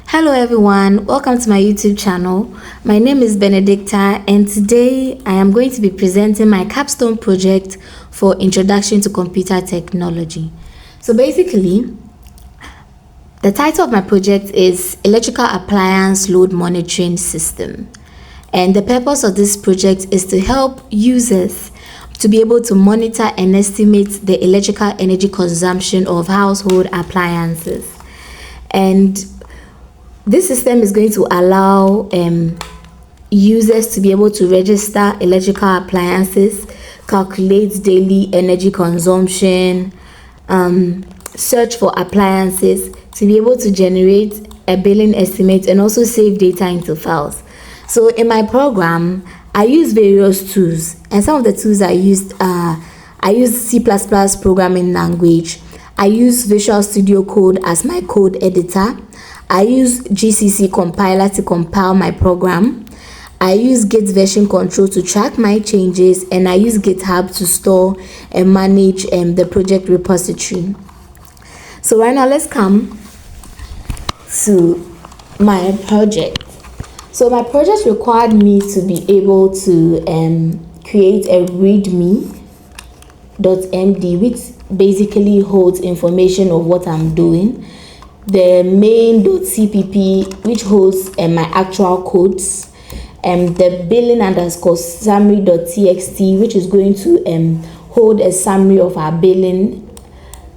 Hello everyone, welcome to my YouTube channel. My name is Benedicta and today I am going to be presenting my capstone project for Introduction to Computer Technology. So basically, the title of my project is Electrical Appliance Load Monitoring System. And the purpose of this project is to help users to be able to monitor and estimate the electrical energy consumption of household appliances. And this system is going to allow users to be able to register electrical appliances, calculate daily energy consumption, search for appliances, to be able to generate a billing estimate and also save data into files. So in my program, I use various tools, and some of the tools I use C++ programming language. I use Visual Studio Code as my code editor. I use GCC compiler to compile my program. I use Git Version Control to track my changes, and I use GitHub to store and manage the project repository. So right now, let's come to my project. So my project required me to be able to create a readme.md, which basically holds information of what I'm doing. The main.cpp, which holds my actual codes, the billing underscore summary.txt, which is going to hold a summary of our billing,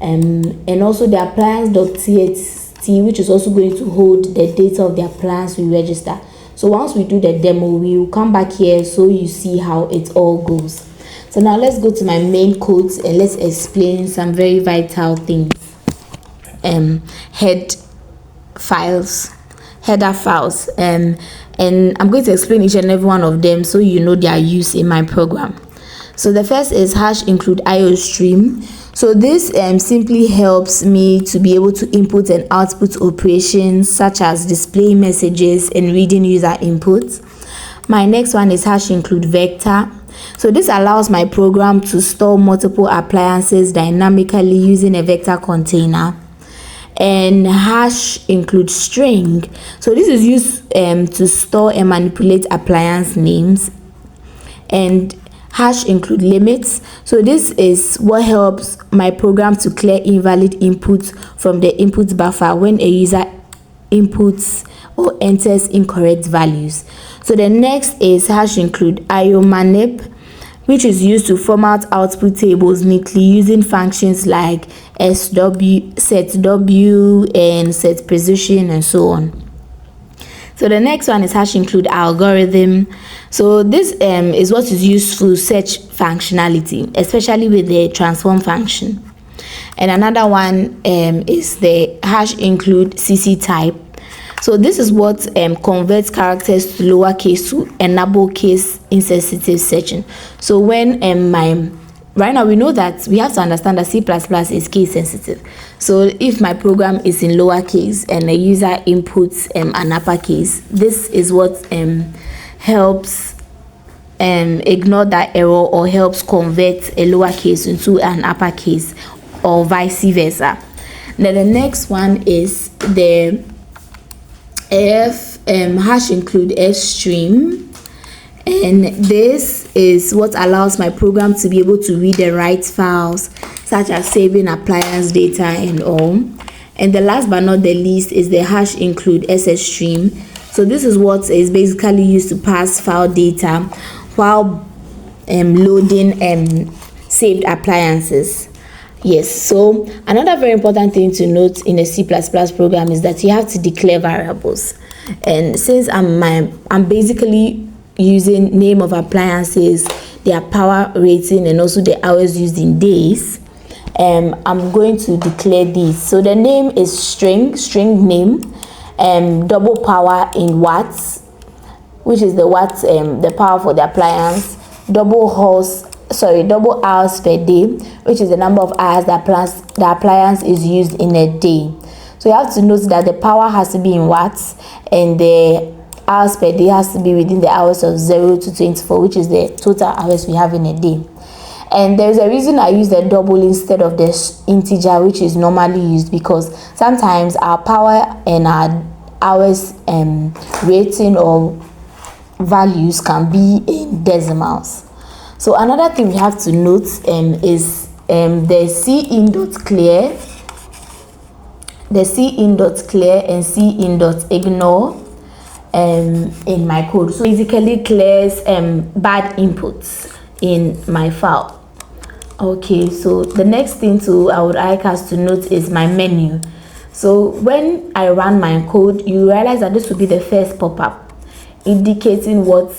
and also the appliance.txt, which is also going to hold the data of the appliance we register. So once we do the demo, we will come back here so you see how it all goes. So now let's go to my main codes and let's explain some very vital things. Header files, and I'm going to explain each and every one of them so you know their use in my program. So the first is #include IO stream. So this simply helps me to be able to input and output operations such as display messages and reading user inputs. My next one is #include vector. So this allows my program to store multiple appliances dynamically using a vector container. And #include string. So this is used to store and manipulate appliance names. And #include limits. So this is what helps my program to clear invalid inputs from the input buffer when a user inputs or enters incorrect values. So the next is #include IO-manip, which is used to format output tables neatly using functions like SW, setW, and setPosition, and so on. So the next one is #include algorithm. So this is what is used for search functionality, especially with the transform function. And another one is the #include CC type. So this is what converts characters to lowercase to enable case insensitive searching. So when right now we know that we have to understand that C++ is case sensitive. So if my program is in lowercase and a user inputs an uppercase, this is what helps ignore that error or helps convert a lowercase into an uppercase or vice versa. Then the next one is the #include fstream, and this is what allows my program to be able to read the right files such as saving appliance data and all. And the last but not the least is the #include ssstream. So this is what is basically used to pass file data while loading saved appliances. Yes, so another very important thing to note in a C++ program is that you have to declare variables. And since I'm basically using name of appliances, their power rating, and also the hours used in days, I'm going to declare these. So the name is string name, double power in watts, which is the watts, the power for the appliance, double hours per day, which is the number of hours the appliance is used in a day. So you have to note that the power has to be in watts and the hours per day has to be within the hours of 0 to 24, which is the total hours we have in a day. And there's a reason I use the double instead of the integer, which is normally used, because sometimes our power and our hours rating or values can be in decimals. So another thing we have to note is the cin.clear, and cin.ignore in my code. So basically clears bad inputs in my file. Okay, so the next thing I would like us to note is my menu. So when I run my code, you realize that this will be the first pop-up indicating what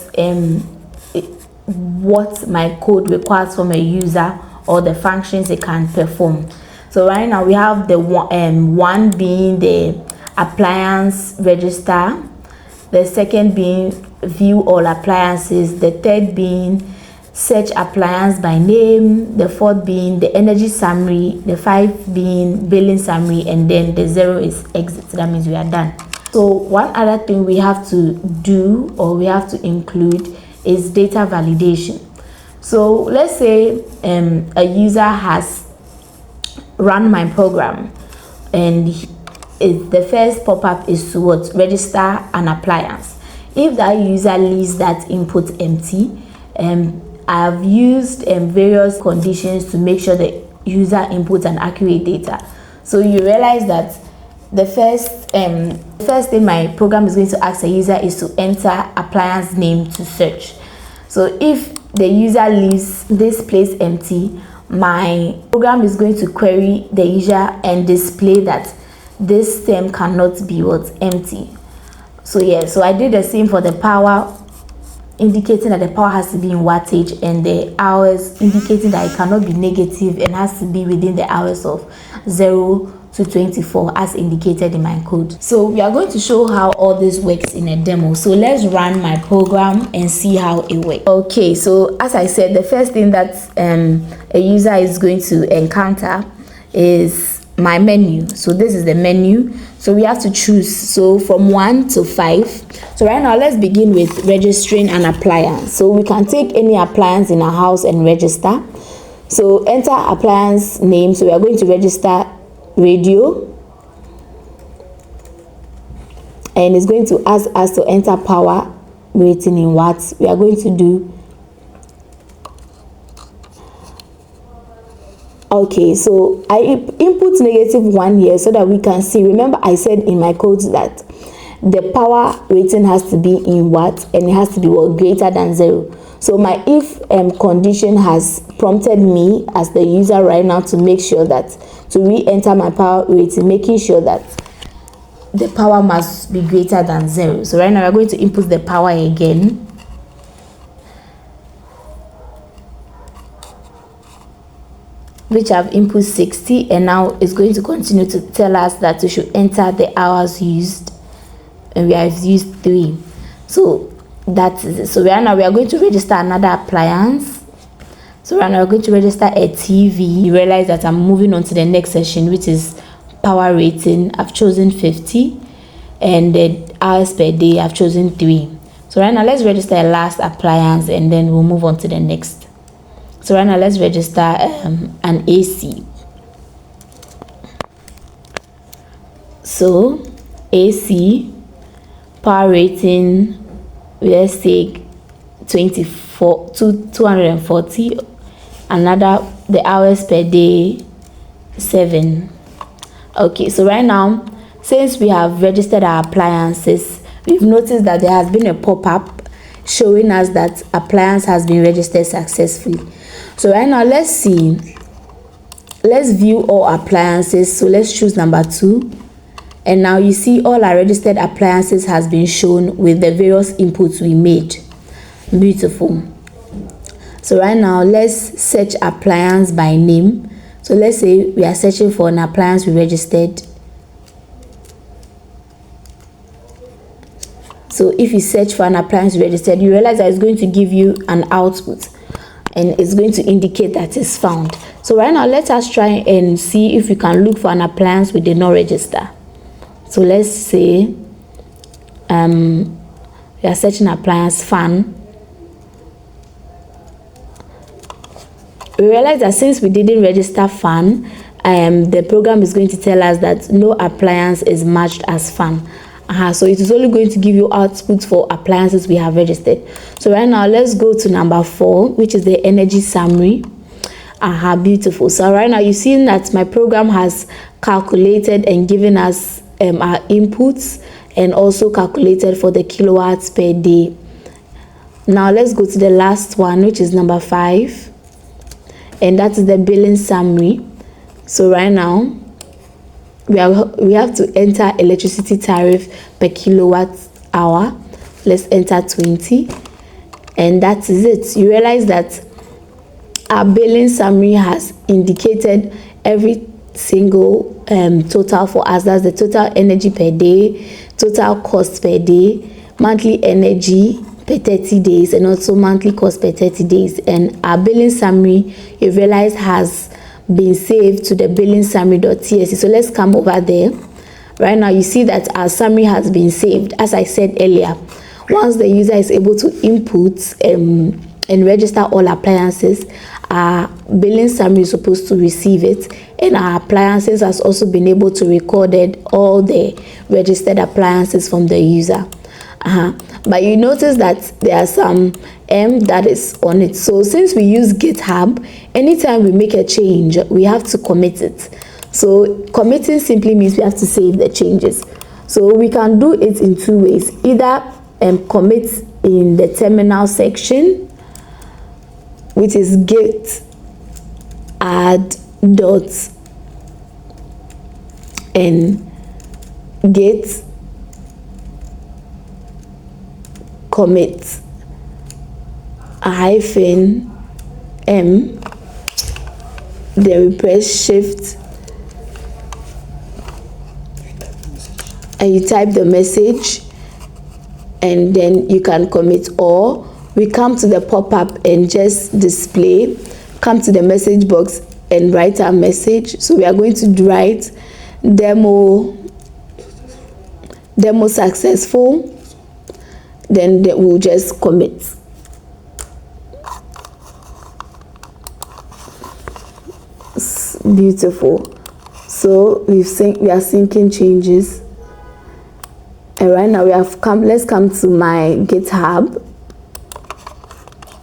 my code requires from a user or the functions it can perform. So right now we have the one being the appliance register, the second being view all appliances, the third being search appliance by name, the fourth being the energy summary, the fifth being billing summary, and then the 0 is exit. That means we are done. So one other thing we have to do, or we have to include, is data validation. So let's say a user has run my program, and the first pop-up is to what? Register an appliance. If that user leaves that input empty, I've used various conditions to make sure the user inputs an accurate data. So you realize that the first thing my program is going to ask a user is to enter appliance name to search. So if the user leaves this place empty, my program is going to query the user and display that this term cannot be empty. So yeah, so I did the same for the power, indicating that the power has to be in wattage, and the hours indicating that it cannot be negative and has to be within the hours of 0 to 24 as indicated in my code. So we are going to show how all this works in a demo. So let's run my program and see how it works. Okay, so as I said, the first thing that a user is going to encounter is my menu. So this is the menu. So we have to choose, so from 1 to 5. So right now let's begin with registering an appliance. So we can take any appliance in our house and register. So enter appliance name. So we are going to register radio, and it's going to ask us to enter power rating in watts. We are going to do, okay, so I input -1 here so that we can see. Remember I said in my code that the power rating has to be in watts and it has to be greater than 0. So my if condition has prompted me as the user right now to make sure that to re-enter my power rating, making sure that the power must be greater than 0. So right now we're going to input the power again. Which I've input 60, and now it's going to continue to tell us that we should enter the hours used, and we have used 3. So that is it. So right now we are going to register another appliance. So right now we're going to register a TV. You realize that I'm moving on to the next session, which is power rating. I've chosen 50, and the hours per day I've chosen 3. So right now let's register a last appliance, and then we'll move on to the next. So right now let's register an AC. So AC power rating, let's take 240. Another, the hours per day 7. Okay, so right now since we have registered our appliances, we've noticed that there has been a pop-up showing us that appliance has been registered successfully. So right now let's see, let's view all appliances. So let's choose number 2, and now you see all our registered appliances has been shown with the various inputs we made. Beautiful. So right now let's search appliance by name. So let's say we are searching for an appliance we registered. So if you search for an appliance registered, you realize that it's going to give you an output, and it's going to indicate that it's found. So right now let us try and see if we can look for an appliance we did not register. So let's say we are searching appliance fan. We realize that since we didn't register fan, the program is going to tell us that no appliance is matched as fan. So it is only going to give you output for appliances we have registered. So right now let's go to number 4, which is the energy summary. Beautiful. So right now you've seen that my program has calculated and given us our inputs, and also calculated for the kilowatts per day. Now let's go to the last one, which is number 5, and that is the billing summary. So right now we have to enter electricity tariff per kilowatt hour. Let's enter 20, and that is it. You realize that our billing summary has indicated every single total for us. That's the total energy per day, total cost per day, monthly energy per 30 days, and also monthly cost per 30 days. And our billing summary, you realize, has been saved to the billing summary.tsc. So let's come over there. Right now you see that our summary has been saved. As I said earlier, once the user is able to input and register all appliances, our billing summary is supposed to receive it, and our appliances has also been able to record all the registered appliances from the user. But you notice that there are some that is on it. So since we use GitHub, anytime we make a change, we have to commit it. So committing simply means we have to save the changes. So we can do it in 2 ways. Either commit in the terminal section, which is git add dot and git commit -m, then we press shift and you type the message, and then you can commit. Or we come to the pop-up and just display, come to the message box and write our message. So we are going to write demo successful, then we'll just commit. Beautiful. So we are syncing changes, and right now let's come to my GitHub.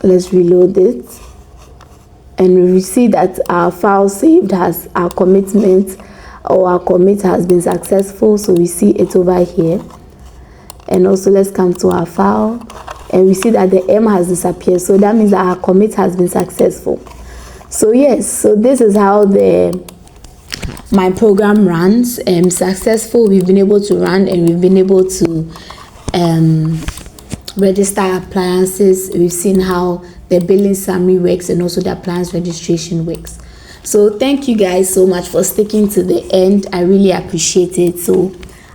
Let's reload it, and we see that our file saved has our commitment, or our commit has been successful. So we see it over here. And also let's come to our file, and we see that the M has disappeared. So that means that our commit has been successful. So yes, so this is how my program runs. Successful. We've been able to run, and we've been able to register appliances. We've seen how the billing summary works, and also the appliance registration works. So thank you guys so much for sticking to the end. I really appreciate it. So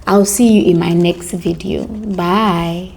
I'll see you in my next video. Bye.